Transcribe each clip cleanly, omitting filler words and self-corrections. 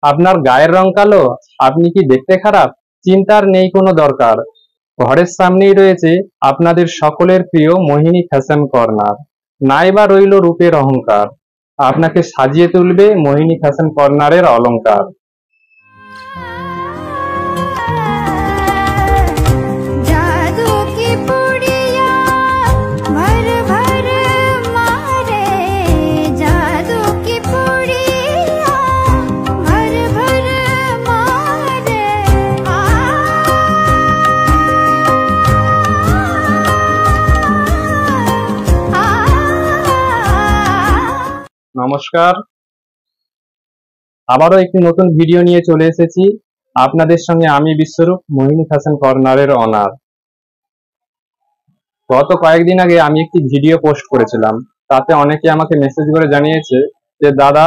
আপনার গায়ের রং কালো, আপনি কি দেখতে খারাপ? চিন্তার নেই কোনো দরকার। ঘরের সামনেই রয়েছে আপনাদের সকলের প্রিয় মোহিনী ফ্যাশন কর্নার। নাইবা রইল রূপের অহংকার, আপনাকে সাজিয়ে তুলবে মোহিনী ফ্যাশন কর্নারের অলংকার। जादू की पुड़िया भर भर मारे, जादू की पुड़िया भर भर मारे। নমস্কার, আবারও একটি নতুন ভিডিও নিয়ে চলে এসেছি আপনাদের সঙ্গে। আমি বিশ্বরূপ, মোহিনী ফ্যাশন কর্নারের অনার। গত কয়েকদিন আগে আমি একটি ভিডিও পোস্ট করেছিলাম, তাতে অনেকে আমাকে মেসেজ করে জানিয়েছে যে দাদা,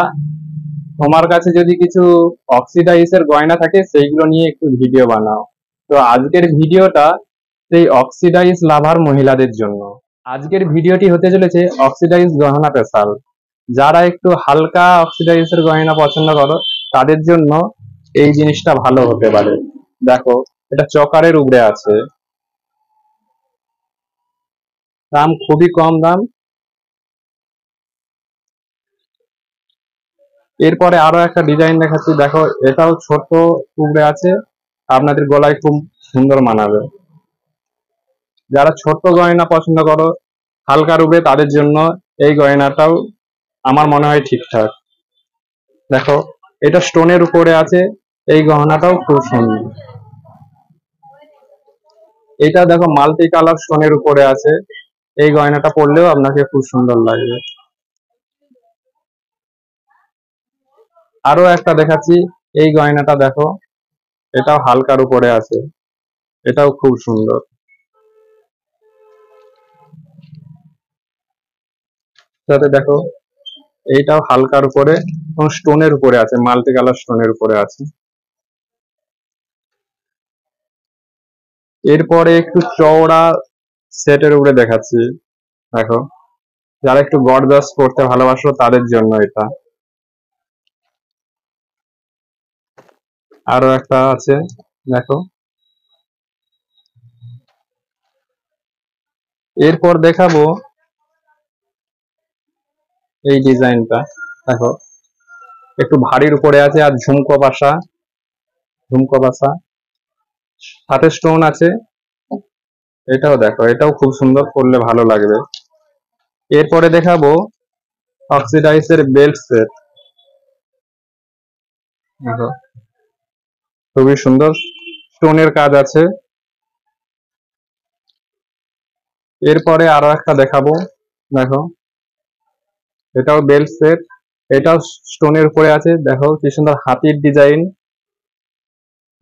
তোমার কাছে যদি কিছু অক্সিডাইজের গয়না থাকে সেইগুলো নিয়ে একটু ভিডিও বানাও। তো আজকের ভিডিওটা সেই অক্সিডাইজ লাভার মহিলাদের জন্য। আজকের ভিডিওটি হতে চলেছে অক্সিডাইজ গহনা স্পেশাল। যারা একটু হালকা অক্সিডাইজের গয়না পছন্দ করো তাদের জন্য এই জিনিসটা ভালো হতে পারে। দেখো, এটা চকারের উপরে আছে, দাম খুবই কম দাম। এরপরে আরো একটা ডিজাইন দেখাচ্ছি, দেখো এটাও ছোট টুকরে আছে, আপনাদের গলায় খুব সুন্দর মানাবে। যারা ছোট গয়না পছন্দ করো হালকা রূপে, তাদের জন্য এই গয়নাটাও আমার মনে হয় ঠিকঠাক। দেখো, এটা স্টোনের উপরে আছে, এই গহনাটাও খুব সুন্দর। এটা দেখো মাল্টি কালার স্টোনের উপরে আছে, এই গয়নাটা পরলেও আপনাকে খুব সুন্দর লাগবে। আরো একটা দেখাচ্ছি, এই গয়নাটা দেখো, এটাও হালকার উপরে আছে, এটাও খুব সুন্দর। সাথে দেখো, এইটাও হালকার উপরে এবং স্টোনের উপরে আছে, মাল্টি কালার স্টোনের উপরে আছে। এরপরে একটু চওড়া সেটের উপরে দেখাচ্ছি, দেখো যারা একটু গর্জাস করতে ভালোবাসো তাদের জন্য এটা। আরো একটা আছে, দেখো। এরপর দেখাবো এই ডিজাইনটা, দেখো একটু ভারীর উপরে আছে আর ঝুমকো বাসা, ঝুমকো বাসা সাথে স্টোন আছে। এটাও দেখো, এটাও খুব সুন্দর, পরলে ভালো লাগবে। এরপরে দেখাবো অক্সিডাইজের বেল্ট সেট, দেখো খুবই সুন্দর, স্টোনের কাজ আছে। এরপরে আরো একটা দেখাবো, দেখো এটাও বেল্ট সেট, এটাও স্টোনের উপরে আছে। দেখো কি সুন্দর হাতির ডিজাইন,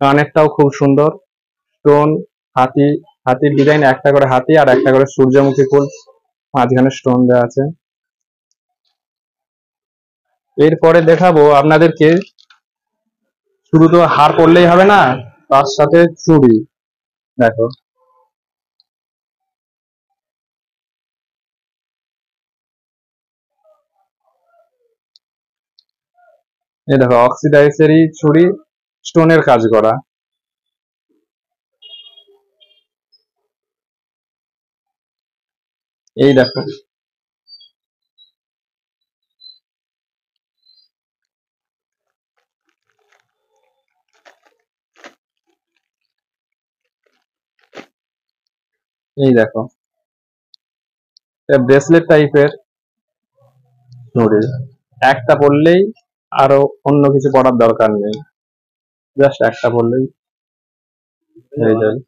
কানেরটাও খুব সুন্দর, স্টোন, হাতি, হাতির ডিজাইন, একটা করে হাতি আর একটা করে সূর্যমুখী ফুল, মাঝখানে স্টোন দেওয়া আছে। এরপরে দেখাবো আপনাদেরকে, শুধু তো হার পরলেই হবে না, তার সাথে চুড়ি। দেখো, এই দেখো অক্সিডাইজেরই চুড়ি, স্টোনের কাজ করা। এই দেখো, এই দেখো ব্রেসলেট টাইপের চুড়ি, একটা পরলেই, আরো অন্য কিছু পরার দরকার নেই, জাস্ট একটা পরলেই হয়ে যাবে।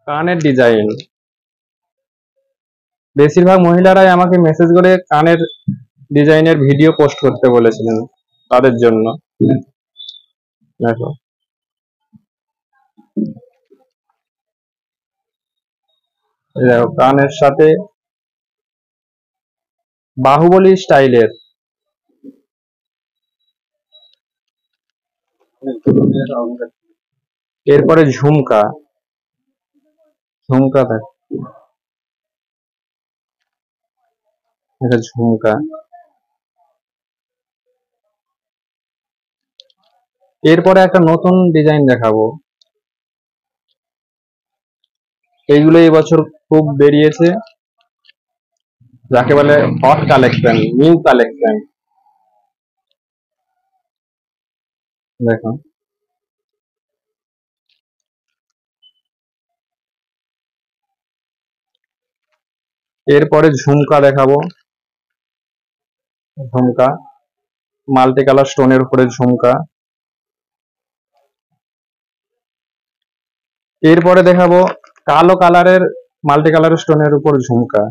কানের ডিজাইন, বেশিরভাগ মহিলারাই আমাকে মেসেজ করে কানের ডিজাইনের ভিডিও পোস্ট করতে বলেছিলেন, তাদের জন্য। দেখো, এই দেখো কানের সাথে বাহুবলী স্টাইলের, এরপরে ঝুমকা, ঝুমকা দেখো এটা ঝুমকা। এরপরে একটা নতুন ডিজাইন দেখাবো। এইগুলো এই বছর খুব বেরিয়েছে, যাকে বলে হট কালেকশন, নিউ কালেকশন। দেখো, এরপরে ঝুমকা দেখাবো। ঝুমকা মাল্টি কালার স্টোনের উপরে ঝুমকা। এরপরে দেখাবো কালো কালারের মাল্টি কালার স্টোনের উপর ঝুমকা।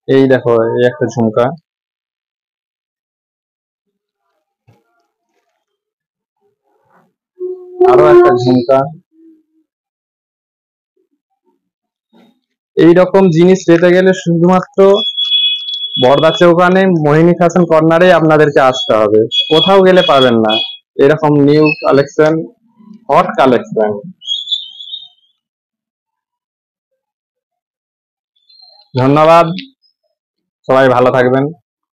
এই দেখো, এই একটা ঝুমকা। আরো একটা ঝুমকা। এইরকম জিনিস পেতে গেলে শুধুমাত্র বড়দা চৌকানে মোহিনী ফ্যাশন কর্নারে আপনাদেরকে আসতে হবে, কোথাও গেলে পাবেন না এরকম নিউ কালেকশন, হট কালেকশন। ধন্যবাদ, সবাই ভালো থাকবেন।